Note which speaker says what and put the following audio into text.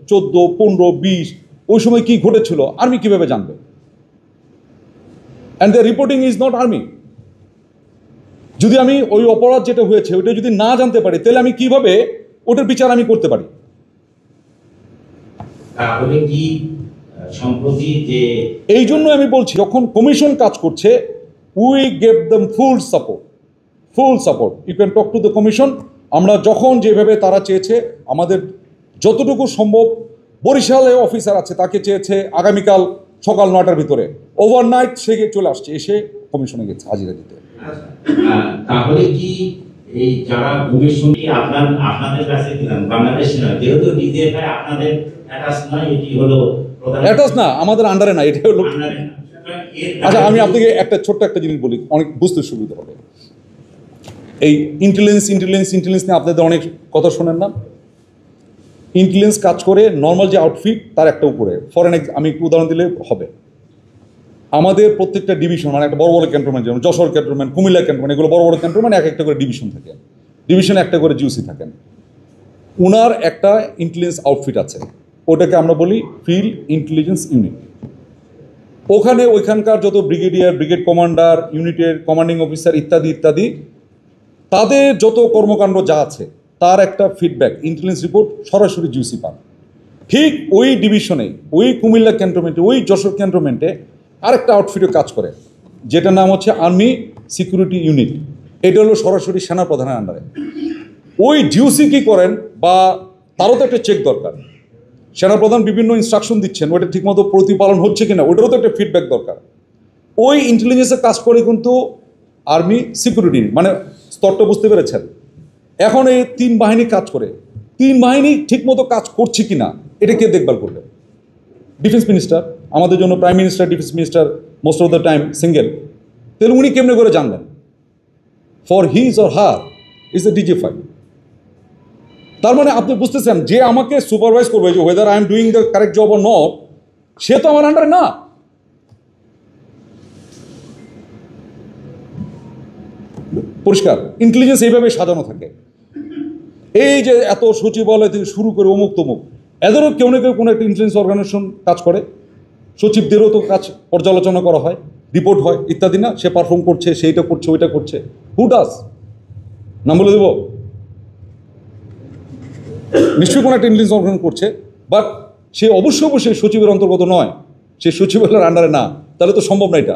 Speaker 1: 14, 15, 20 ওই সময় কি ঘটেছিল আর্মি কিভাবে জানবে? And the reporting is not army. যদি আমি ওই অপরাধ যেটা হয়েছে ওটা যদি না জানতে পারি তাহলে আমি কিভাবে ওটার বিচার আমি করতে পারি? এই জন্য আমি বলছি যখন কমিশন কাজ করছে we gave them full support. You can talk to the commission. আমরা যখন যেভাবে তারা চেয়েছে আমাদের যতটুকু সম্ভব, বরিশালে অফিসার আছে তাকে চেয়েছে আগামীকাল সকাল 9টার ভিতরে, ওভারনাইট সে চলে আসছে, এসে কমিশনে গেছে হাজিরা দিতে।
Speaker 2: তাহলে কি এই যারা কমিশন আপনাদের কাছে দিলেন বাংলাদেশ না, যেহেতু ডিজিএফআই আপনাদের অ্যাটাচ নয়, এটি হলো
Speaker 1: অ্যাটাচ না, আমাদের আন্ডারে না, এটা হলো। আচ্ছা আমি আপনাকে একটা ছোট্ট একটা জিনিস বলি, অনেক বুঝতে সুবিধা হবে। এই ইন্টেলিজেন্স নিয়ে আপনাদের অনেক কথা শোনেন না? ইন্টেলিজেন্স কাজ করে নর্মাল যে আউটফিট তার একটা উপরে। ফরেন আমি একটু উদাহরণ দিলে হবে। আমাদের প্রত্যেকটা ডিভিশন মানে একটা বড় বড় ক্যান্টনমেন্ট, যেমন যশোর ক্যান্টনমেন্ট, কুমিল্লা ক্যান্টনমেন্ট, এগুলো বড় বড় ক্যান্টনমেন্ট, এক একটা করে ডিভিশন থাকে, ডিভিশনে একটা করে জিওসি থাকেন। ওনার একটা ইন্টেলিজেন্স আউটফিট আছে, ওটাকে আমরা বলি ফিল্ড ইন্টেলিজেন্স ইউনিট। ওখানে ওইখানকার যত ব্রিগেডিয়ার, ব্রিগেড কমান্ডার, ইউনিটের কমান্ডিং অফিসার ইত্যাদি ইত্যাদি তাদের যত কর্মকাণ্ড যা আছে তার একটা ফিডব্যাক, ইন্টেলিজেন্স রিপোর্ট সরাসরি জিওসি পান। ঠিক ওই ডিভিশনে, ওই কুমিল্লা ক্যান্টনমেন্টে, ওই যশোর ক্যান্টনমেন্টে আরেকটা আউটফিটে কাজ করে, যেটার নাম হচ্ছে আর্মি সিকিউরিটি ইউনিট। এটা হলো সরাসরি সেনাপ্রধানের আন্ডারে। ওই জিওসি কি করেন, বা তারও তো একটা চেক দরকার। সেনাপ্রধান বিভিন্ন ইনস্ট্রাকশন দিচ্ছেন, ওটা ঠিকমতো প্রতিপালন হচ্ছে কিনা ওটারও তো একটা ফিডব্যাক দরকার। ওই ইন্টেলিজেন্সের কাজ করে কিন্তু আর্মি সিকিউরিটি, মানে স্তরটা বুঝতে পেরেছেন? এখন এই 3 বাহিনী কাজ করে, 3 বাহিনী ঠিকমতো কাজ করছে কিনা এটা কে দেখভাল করবে? Defence minister. আমাদের জন্য prime minister, defence minister most of the time single. তাহলে উনি কেমনে করে জানলেন? For his or her is a DGFI. তার মানে আপনি বুঝতেছেন যে আমাকে সুপারভাইজ করবে যে whether I am doing the correct job or not, সে তো আমার আন্ডারে না। পরিষ্কার ইন্টেলিজেন্স এইভাবে সাজানো থাকে। এই যে এত সচিবালয় থেকে শুরু করে অমুক তমুক, এদেরও কেউ না কেউ কোনো একটা ইন্টেলিজেন্স অর্গানাইজেশন কাজ করে। সচিবদেরও তো কাজ পর্যালোচনা করা হয়, রিপোর্ট হয় ইত্যাদি, না? সে পারফর্ম করছে, সেইটা করছে, ওইটা করছে। Who does? নাম বলে দেব? নিশ্চয়ই কোনো একটা ইন্টেলিজেন্স অর্গানাইজেশন করছে, বাট সে অবশ্যই সচিবের অন্তর্গত নয়, সে সচিবালয়ের আন্ডারে না। তাহলে তো সম্ভব না এটা।